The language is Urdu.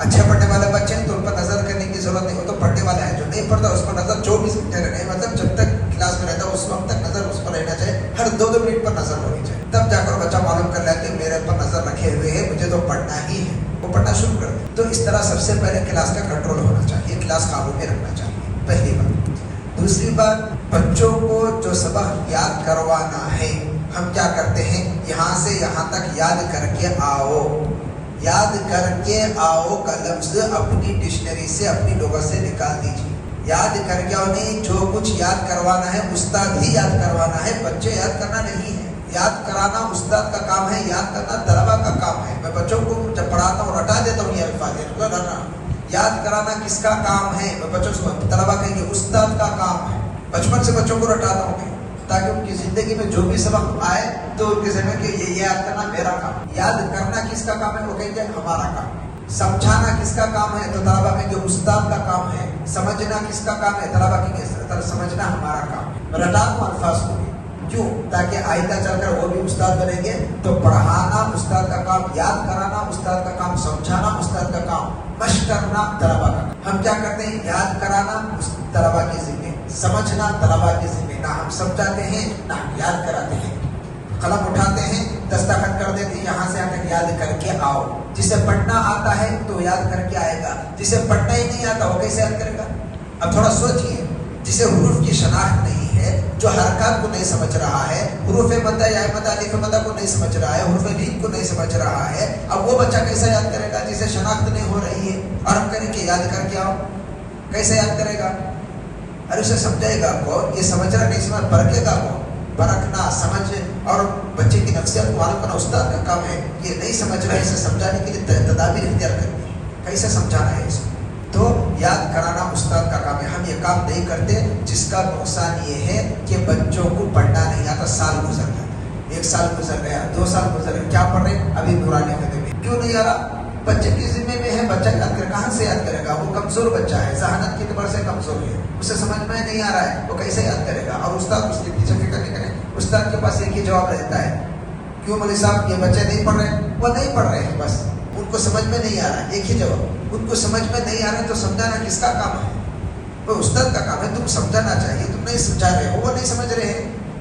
اچھے پڑھنے والے بچے ہیں تو ان پر نظر کرنے کی ضرورت نہیں، وہ تو پڑھنے والا ہے. جو نہیں پڑھتا اس پر نظر 24 گھنٹے رہے، مطلب جب تک کلاس میں رہتا ہے اس وقت تک نظر اس پر رہنا چاہیے، ہر 2 منٹ پر نظر ہونی چاہیے. تب جا کر بچہ معلوم کر لیتے کہ میرے پر نظر رکھے ہوئے ہے، مجھے تو پڑھنا ہی ہے، وہ پڑھنا شروع کر دے. تو اس طرح سب سے پہلے کلاس کا کنٹرول ہونا چاہیے، کلاس قابو میں رکھنا چاہیے، پہلی بات. دوسری بات، بچوں کو جو سبق یاد کروانا ہے ہم کیا کرتے ہیں، یہاں سے یہاں تک یاد کر کے آؤ. یاد کر کے آؤ کا لفظ اپنی ڈکشنری سے اپنی لغت سے نکال دیجیے. یاد کر کے آؤ نہیں، جو کچھ یاد کروانا ہے استاد ہی یاد کروانا ہے، بچے یاد کرنا نہیں ہے. یاد کرانا استاد کا کام ہے، یاد کرنا طلبا کا کام ہے. میں بچوں کو جب پڑھاتا ہوں رٹا دیتا ہوں یہ الفاظ. یاد کرانا کس کا کام ہے، میں بچوں سے طلبا کہیں گے استاد کا کام ہے. بچپن سے بچوں کو رٹاتا ہوں تاکہ ان کی زندگی میں جو بھی سبق آئے تو ان کے ذہن میں کہ یہ یاد کرنا میرا کام. یاد کرنا کس کا کام ہے، وہ کہیں گے ہمارا کام. سمجھانا کس کا کام ہے، تو طلبا کہیں گے استاد کا کام ہے. سمجھنا کس کا کام ہے، طلبا کہیں گے سمجھنا ہمارا کام ہے. رٹا دوں الفاظ کو کیوں، تاکہ آئندہ چل کر وہ بھی استاد بنیں گے. تو پڑھانا استاد کا کام، یاد کرانا استاد کا کام، سمجھانا استاد کا کام، مشق کرنا طلبا کا کام. ہم کیا کرتے ہیں، یاد کرانا طلبا کی ذمہ، سمجھنا طلبا کی ذمہ. نہ ہم سمجھاتے ہیں نہ ہم یاد کراتے ہیں. قلم اٹھاتے ہیں، دستخط کر دیتے ہیں، یہاں سے آ کر یاد کر کے آؤ. جسے پڑھنا آتا ہے تو یاد کر کے آئے گا، جسے پڑھنا ہی نہیں آتا وہ کیسے یاد کرے گا. اب تھوڑا سوچئے، جسے حروف کی شناخت نہیں ہے، جو حرکات کو نہیں سمجھ رہا ہے، حروف مدہ یا مدہ الف مدہ کو نہیں سمجھ رہا ہے، حروف لین کو نہیں سمجھ رہا ہے، اب وہ بچہ کیسے یاد کرے گا جسے شناخت نہیں ہو رہی ہے. اور ہم کہیں کہ یاد کر کے آؤ، کیسے یاد کرے گا. اور اسے سمجھائے گا کون، یہ سمجھ رہا نہیں سمجھ، پرکھے گا کون. پرکھنا، سمجھ اور بچے کی نفسیات کو معلوم کرنا استاد کا کام ہے. یہ نہیں سمجھ رہا ہے، اسے سمجھانے کے لیے تدابیر اختیار کرنی ہے، کیسے سمجھانا ہے اس کو. تو یاد کرانا استاد کا کام ہے. ہم یہ کام نہیں کرتے، جس کا نقصان یہ ہے کہ بچوں کو پڑھنا نہیں آتا. سال گزر جاتا ہے، 1 سال گزر گیا، 2 سال گزر گیا، کیا پڑھ رہے ہیں، ابھی نورانی فتح میں. کیوں نہیں آ رہا، بچے کی ذمہ میں ہے. بچہ یاد کرے، کہاں سے یاد کرے گا، وہ کمزور بچہ ہے، ذہانت کے اعتبار سے کمزور ہے، اسے سمجھ میں نہیں آ رہا ہے، وہ کیسے یاد کرے گا. اور استاد اس کے پیچھے فکر نہیں کرے. استاد کے پاس ایک ہی جواب رہتا ہے، کیوں مولوی صاحب یہ بچے نہیں پڑھ رہے، وہ نہیں پڑھ رہے ہیں، بس ان کو سمجھ میں نہیں آ رہا ہے. ایک ہی جواب، ان کو سمجھ میں نہیں آ رہا ہے. تو سمجھانا کس کا کام ہے، وہ استاد کا کام ہے. تم سمجھانا چاہیے، تم نہیں سمجھا رہے ہو، وہ نہیں سمجھ رہے ہیں.